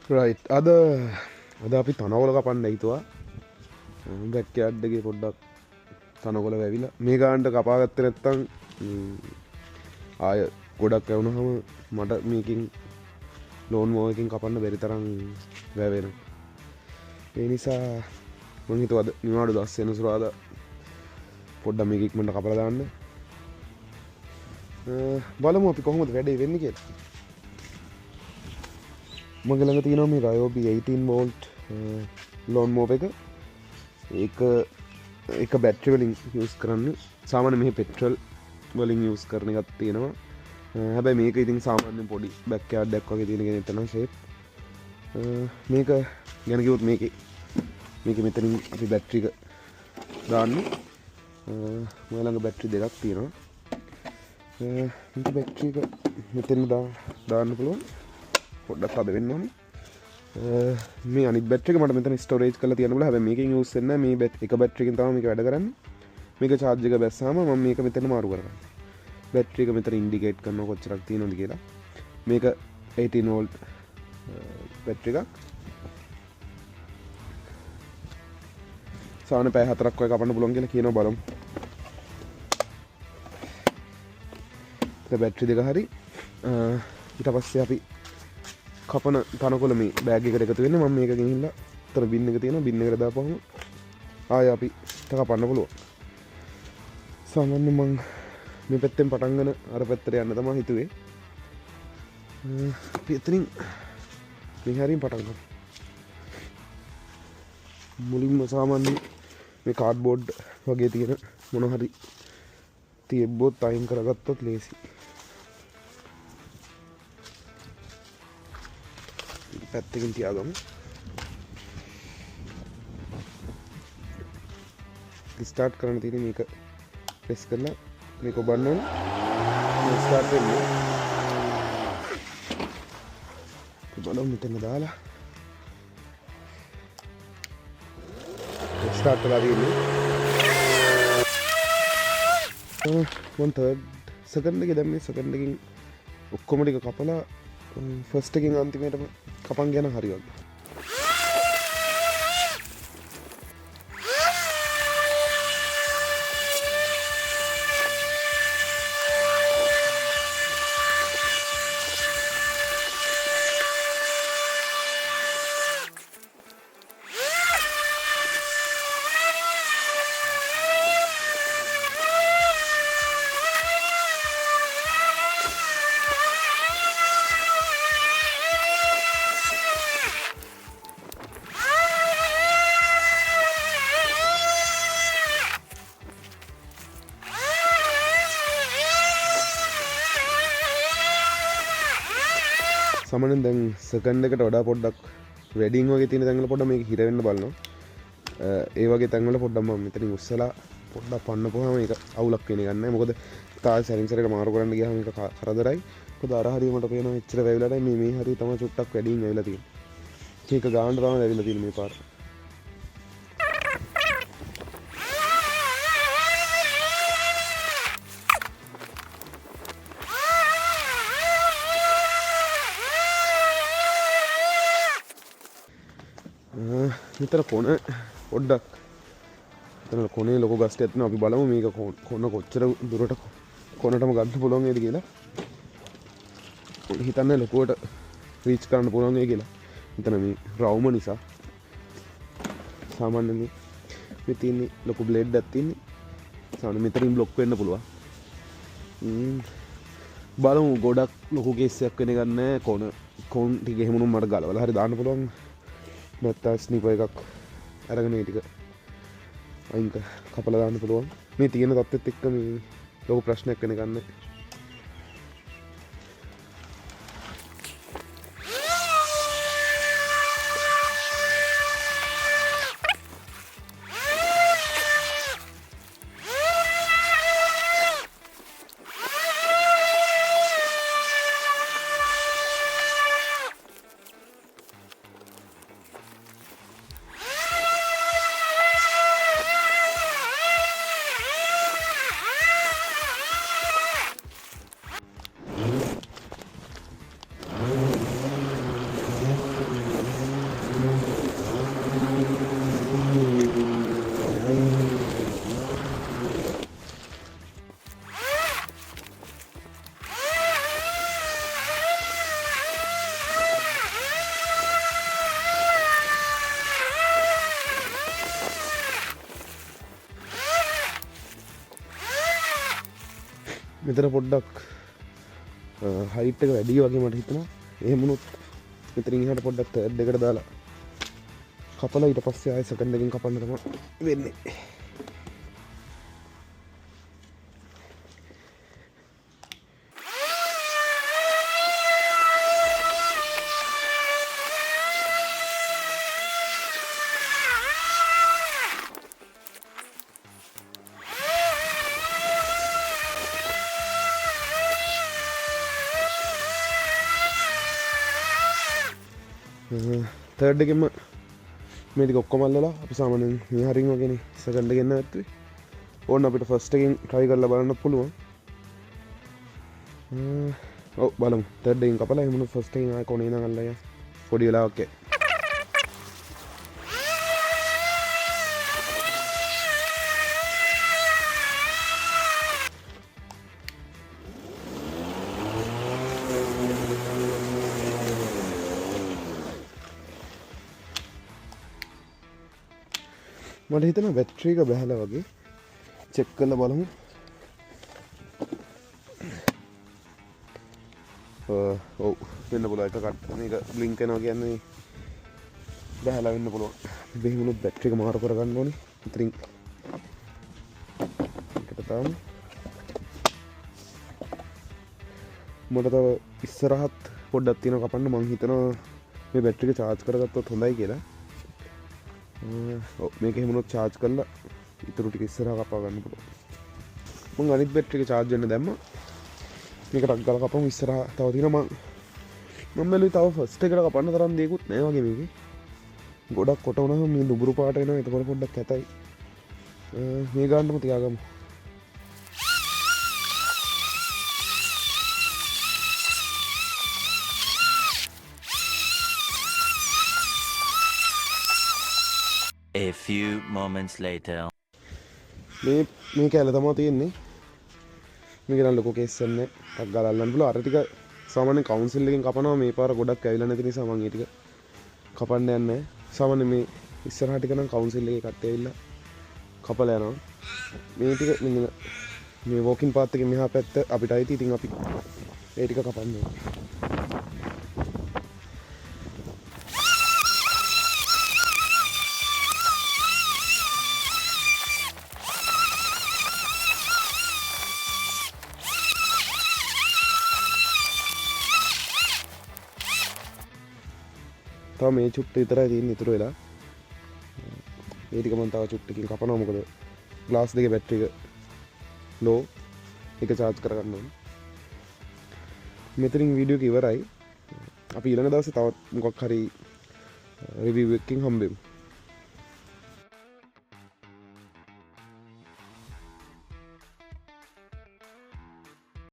Right අද අපි තනකොල කපන්න හිතුවා බැක්යාඩ්ඩගේ පොඩ්ඩක් තනකොල වැැවිලා මේ ගාන්ට කපාගත්ත නැත්තං ආය ගොඩක් ඇවුණහම මට මේකින් ලෝන් මෝයකින් කපන්න බැරි තරම් වැැවෙන ඒ නිසා මංහිතුවද නිවාඩු දස්සයන සුරාද පොඩ්ඩ මේකික්මට කපලදාන්න බලමු අපි කොහොමද වැඩේ වෙන්න කිය මගලඟ තියනවා මේ රයෝබි 18 වෝල්ට් ලෝන් මෝප එක බැට්‍රි වලින් යස් කරන්න සාමාන මෙහි පෙට්‍රල් වලින් යස් කරන එකත් තියෙනවා හැබැයි මේක ඉතින් සාමාන්‍ය පොඩි බැක්කයාඩ් දැක් වගේ තියෙනගෙන එතන ශේප් මේක ගැනකිවුත් මේක මෙතනින් අපි බැට්‍රික දාන්න මළඟ බැට්‍රි දෙකක් තියෙනවා බැට්‍රික මෙතෙන් දාන්න පුළුවන් පොඩ්ඩක් අද වෙන්න ඕනේ මේ අනිත් බැටරි එක මට මෙතන ස්ටෝරේජ් කරලා තියන්න බෑ හැබැයි මේකෙන් යූස් වෙන්නේ නැහැ මේ එක බැටරි එකෙන් තමයි මේක වැඩ කරන්නේ මේක charge එක බැස්සාම මම මේක මෙතන මාරු කරගන්නවා බැටරි එක මෙතන ඉන්ඩිකේට් කරනවා කොච්චරක් තියෙනවද කියලා මේක 18 වෝල්ට් බැටරි එකක් සාමාන්‍ය පැය 4ක් වගේ කපන්න පුළුවන් කියලා කියනවා බලමු බැටරි දෙක හරි ඊට පස්සේ අපි කපන තනකොළ මේ බෑග් එකට එකතු වෙන්නේ මම මේක ගෙනිහිල්ලා අතන බින් එක තියෙනවා බින් එකට දාපුවම ආය අපි කපන්න පුළුවන් සාමාන්‍යයෙන් මම මේ පැත්තෙන් පටන් ගන්න අර පැත්තට යන්න තමයි හිතුවේ අපි එතනින් මේ හැරින් පටන් ගමු මුලින්ම සාමාන්‍යයෙන් මේ කාඩ්බෝඩ් වගේ තියෙන මොන හරි තියබ්බොත් අයින් කරගත්තොත් ලේසි පැත්තකින් තියාගමු ස්ටාර්ට් කරන්න තියෙන මේක ප්‍රෙස් කරලා මේක ඔබන්න ඕනේ ස්ටාර්ට් වෙන්නේ බලමු මෙතන දාලා ස්ටාර්ට් කරලා තියෙන්නේ 1/3 සෙකන්ඩ් එකේ දැන් මේ සෙකන්ඩ් එකකින් ඔක්කොම ටික කපලා ෆස්ට් එකකින් අන්තිමේටම කපන් යන හරි වගේ සාමාන්‍යයෙන් දැන් සෙකන්ඩ් එකට වඩා පොඩ්ඩක් වැඩින් වගේ තියෙන තැන්වල පොඩ්ඩක් මේක හිර වෙන්න බලනවා. ඒ වගේ තැන්වල පොඩ්ඩක් මම මෙතනින් උස්සලා පොඩ්ඩක් පන්නපුවාම මේක අවුලක් වෙන්නේ නැහැ. මොකද තායි සෙටින්ග්ස් එකට මාරු කරන්න ගියාම මේක කරදරයි. මොකද අර හරිය මට පේනවා එච්චර වැවිලා නැහැ. මේ හරිය තමයි චුට්ටක් වැඩින් වැවිලා තියෙන්නේ. ඒක ගාන්න තමයි වැවිලා තියෙන්නේ මේ පාර. මෙතන කොන පොඩ්ඩක් එතන කොනේ ලොකු ගස් ටිකක් තියෙනවා අපි බලමු මේක කොන කොච්චර දුරට කොනටම ගන්න පුළුවන් වේද කියලා හිතන්නේ ලොකුවට රීච් කරන්න පුළුවන් වෙයි කියලා මෙතන මේ රවුම නිසා සාමාන්‍යයෙන් මේ තියෙන්නේ ලොකු බ්ලේඩ් එකක් තියෙන්නේ සාමාන්‍ය මෙතනින් බ්ලොක් වෙන්න පුළුවන් බලමු ගොඩක් ලොකු කේස් එකක් වෙන ගන්න කොන් ටික එහෙමනම් මට ගලවලා හරි දාන්න පුළුවන් නැත්නම් ස්නිපර් එකක් අරගෙන ඒ ටික අයින් කපලා දාන්න පුළුවන් මේ තියෙන තත්ත්වෙත් එක්ක මේ ලොකු ප්‍රශ්නයක් වෙන ගන්න මෙතන පොඩ්ඩක් හයිට් එක වැඩි වගේ මට හිතෙනවා. එහෙම වුණොත් මෙතනින් එහාට පොඩ්ඩක් තර්ඩ් එකට දාලා කපලා ඊට පස්සේ ආයෙ සෙකන්ඩ් එකකින් කපන්න තමයි වෙන්නේ. තර්ඩ් එකෙන්ම මේ ටික ඔක්කොම අල්ලලා අපි සාමාන්‍යයෙන් මේ හරින් වගේනේ සෙකන්ඩ් එක ගෙන්න ඇත්තේ. ඕන්න අපිට ෆස්ට් එකෙන් try කරලා බලන්න පුළුවන්. ඔව් බලමු. තර්ඩ් එකෙන් කපලා එහෙම ෆස්ට් එකෙන් ආයෙ කොනේ ඉඳන් අල්ලලා යන්න. පොඩි වෙලාවක් යයි. මට හිතෙනවා බැටරි එක බැහැලා වගේ. චෙක් කරලා බලමු. ඔව් වෙන්න පුළුවන් එක කට් මේක බ්ලින්ක් කරනවා කියන්නේ බැහැලා වෙන්න පුළුවන්. මෙහෙම වුණොත් බැටරි එක මාරු කරගන්න ඕනේ. ඉතින් එකට තාම මට තව ඉස්සරහත් පොඩ්ඩක් තියෙනවා කපන්න. මං හිතනවා මේ බැටරි එක charge කරගත්තොත් හොඳයි කියලා. මේක එහෙමනොත් charge කරලා ඉතුරු ටික ඉස්සරහා කපා ගන්න පුළුවන්. මම අනිත් බැටරි එක charge වෙන්න දැම්මා. මේක ටක් ගාලා කපමු. ඉස්සරහා තව තියෙනවා මම බැලුවේ තව ෆස්ට් එකට කපන්න තරම් දෙයක්වත් නැහැ වගේ මේකේ. ගොඩක් කොට වුණාම මේ දුඹුරු පාට එනවා. එතකොට පොඩ්ඩක් කැතයි. මේ ගන්නම තියාගමු. A few moments later. මේ කැල තමයි තියෙන්නේ. මේක නම් ලොකෝ කේස් එකක් නෑ. ටක් ගාලා අල්ලන්න පුළුවන්. අර ටික සාමාන්‍ය කවුන්සිල් එකෙන් කපනවා. මේ පාර ගොඩක් ඇවිල්ලා නැති නිසා මම ඒ ටික කපන්න යන්නේ නැහැ. සාමාන්‍ය මේ ඉස්සරහ ටික නම් කවුන්සිල් එකේ කට්ටිය ඇවිල්ලා කපලා යනවා. මේ ටික මේ වෝකින් පාත් එකේ මෙහා පැත්ත අපිට අයිති. ඉතින් අපි ඒ ටික කපන්න ඕනේ. මේ චුට්ට විතරයි තියෙන්නේ ඉතුරු වෙලා. මේ ටික මම තව චුට්ටකින් කපනවා. මොකද ග්ලාස් දෙකේ බැටරි එක ලෝ. ඒක charge කරගන්න ඕනේ. මෙතනින් වීඩියෝ එක ඉවරයි. අපි ඊළඟ දවසේ තවත් මොකක් හරි රිවිව් එකකින් හම්බෙමු.